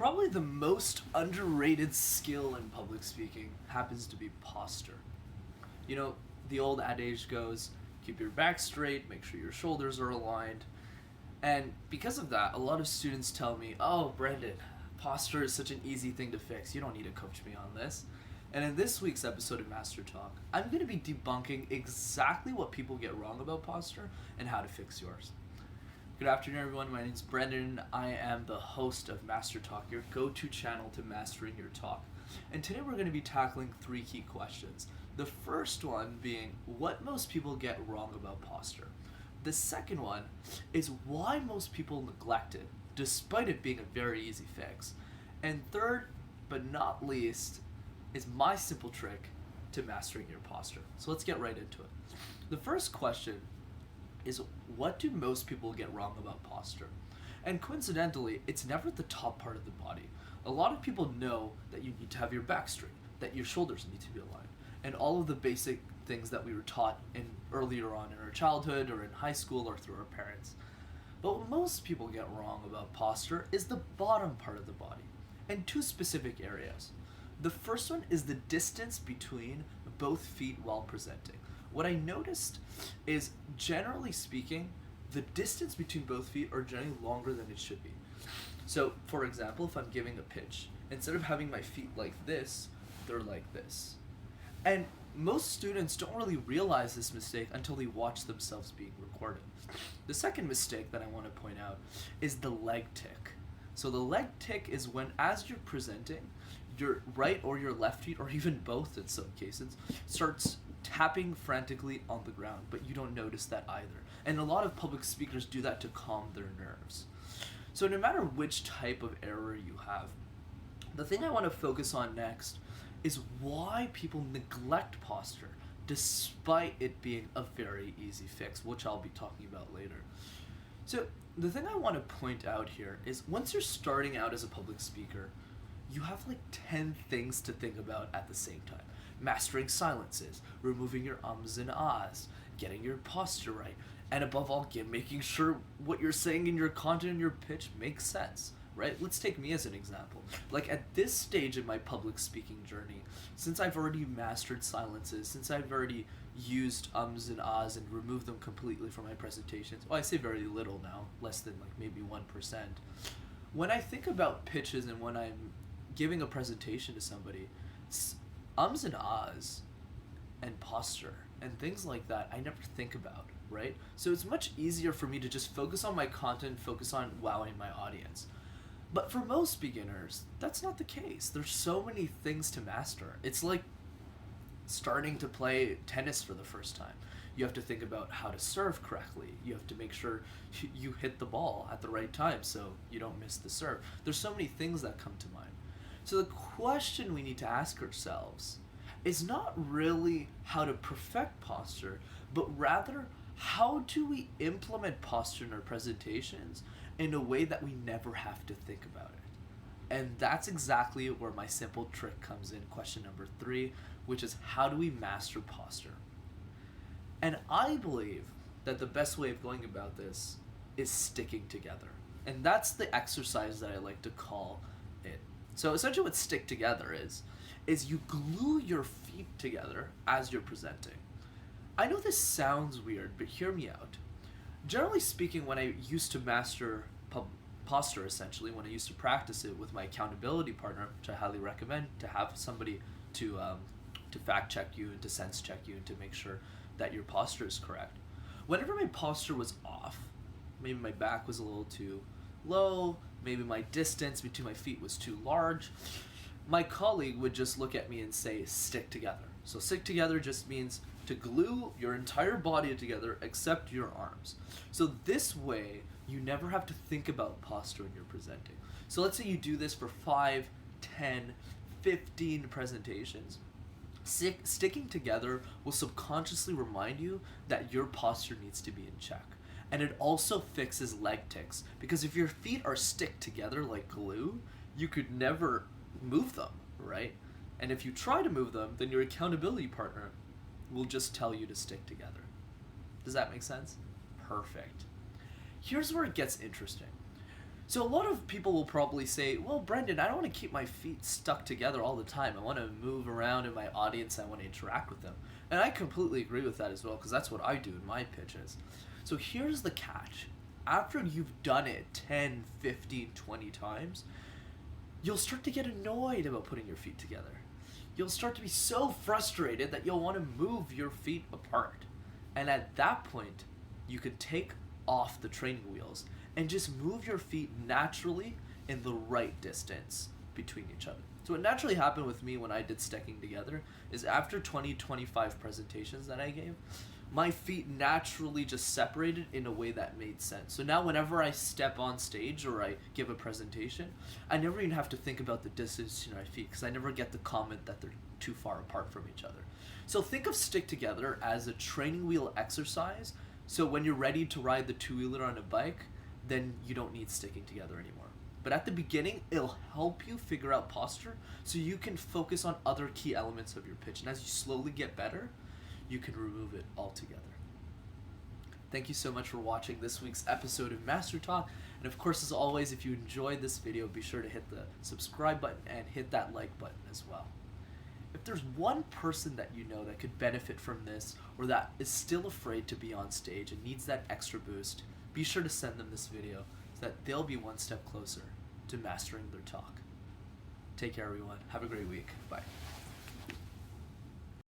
Probably the most underrated skill in public speaking happens to be posture. You know, the old adage goes, keep your back straight, make sure your shoulders are aligned. And because of that, a lot of students tell me, oh, Brandon, posture is such an easy thing to fix. You don't need to coach me on this. And in this week's episode of Master Talk, I'm going to be debunking exactly what people get wrong about posture and how to fix yours. Good afternoon, everyone. My name is Brendan. I am the host of Master Talk, your go-to channel to mastering your talk. And today we're going to be tackling three key questions. The first one being what most people get wrong about posture. The second one is why most people neglect it, despite it being a very easy fix. And third, but not least, is my simple trick to mastering your posture. So let's get right into it. The first question is, what do most people get wrong about posture? And coincidentally, it's never at the top part of the body. A lot of people know that you need to have your back straight, that your shoulders need to be aligned, and all of the basic things that we were taught in earlier on in our childhood or in high school or through our parents. But what most people get wrong about posture is the bottom part of the body, and two specific areas. The first one is the distance between both feet while presenting. What I noticed is, generally speaking, the distance between both feet are generally longer than it should be. So, for example, if I'm giving a pitch, instead of having my feet like this, they're like this. And most students don't really realize this mistake until they watch themselves being recorded. The second mistake that I want to point out is the leg tick. So the leg tick is when, as you're presenting, your right or your left feet, or even both in some cases, starts tapping frantically on the ground, but you don't notice that either. And a lot of public speakers do that to calm their nerves. So no matter which type of error you have, the thing I want to focus on next is why people neglect posture despite it being a very easy fix, which I'll be talking about later. So the thing I want to point out here is, once you're starting out as a public speaker, you have like 10 things to think about at the same time. Mastering silences, removing your ums and ahs, getting your posture right, and above all, making sure what you're saying in your content and your pitch makes sense, right? Let's take me as an example. Like, at this stage in my public speaking journey, since I've already mastered silences, since I've already used ums and ahs and removed them completely from my presentations, well, I say very little now, less than like maybe 1%. When I think about pitches and when I'm giving a presentation to somebody, ums and ahs and posture and things like that I never think about, right? So it's much easier for me to just focus on my content, focus on wowing my audience. But for most beginners, that's not the case. There's so many things to master. It's like starting to play tennis for the first time. You have to think about how to serve correctly. You have to make sure you hit the ball at the right time so you don't miss the serve. There's so many things that come to mind. So the question we need to ask ourselves is not really how to perfect posture, but rather how do we implement posture in our presentations in a way that we never have to think about it. And that's exactly where my simple trick comes in, question number 3, which is, how do we master posture? And I believe that the best way of going about this is sticking together. And that's the exercise that I like to call it. So essentially what stick together is you glue your feet together as you're presenting. I know this sounds weird, but hear me out. Generally speaking, when I used to master posture, essentially, when I used to practice it with my accountability partner, which I highly recommend, to have somebody to fact check you and to sense check you and to make sure that your posture is correct. Whenever my posture was off, maybe my back was a little too low, maybe my distance between my feet was too large, my colleague would just look at me and say, stick together. So stick together just means to glue your entire body together except your arms. So this way, you never have to think about posture when you're presenting. So let's say you do this for 5, 10, 15 presentations. Sticking together will subconsciously remind you that your posture needs to be in check. And it also fixes leg ticks, because if your feet are stick together like glue, you could never move them, right? And if you try to move them, then your accountability partner will just tell you to stick together. Does that make sense? Perfect. Here's where it gets interesting. So a lot of people will probably say, well, Brendan, I don't want to keep my feet stuck together all the time. I want to move around in my audience. I want to interact with them. And I completely agree with that as well, because that's what I do in my pitches. So here's the catch. After you've done it 10, 15, 20 times, you'll start to get annoyed about putting your feet together. You'll start to be so frustrated that you'll want to move your feet apart. And at that point, you could take off the training wheels and just move your feet naturally in the right distance between each other. So what naturally happened with me when I did stacking together is after 20, 25 presentations that I gave, my feet naturally just separated in a way that made sense. So now whenever I step on stage or I give a presentation, I never even have to think about the distance between my feet, because I never get the comment that they're too far apart from each other. So think of stick together as a training wheel exercise. So when you're ready to ride the two-wheeler on a bike, then you don't need sticking together anymore. But at the beginning, it'll help you figure out posture so you can focus on other key elements of your pitch. And as you slowly get better, you can remove it altogether. Thank you so much for watching this week's episode of MasterTalk. And of course, as always, if you enjoyed this video, be sure to hit the subscribe button and hit that like button as well. If there's one person that you know that could benefit from this, or that is still afraid to be on stage and needs that extra boost, be sure to send them this video so that they'll be one step closer to mastering their talk. Take care, everyone. Have a great week. Bye.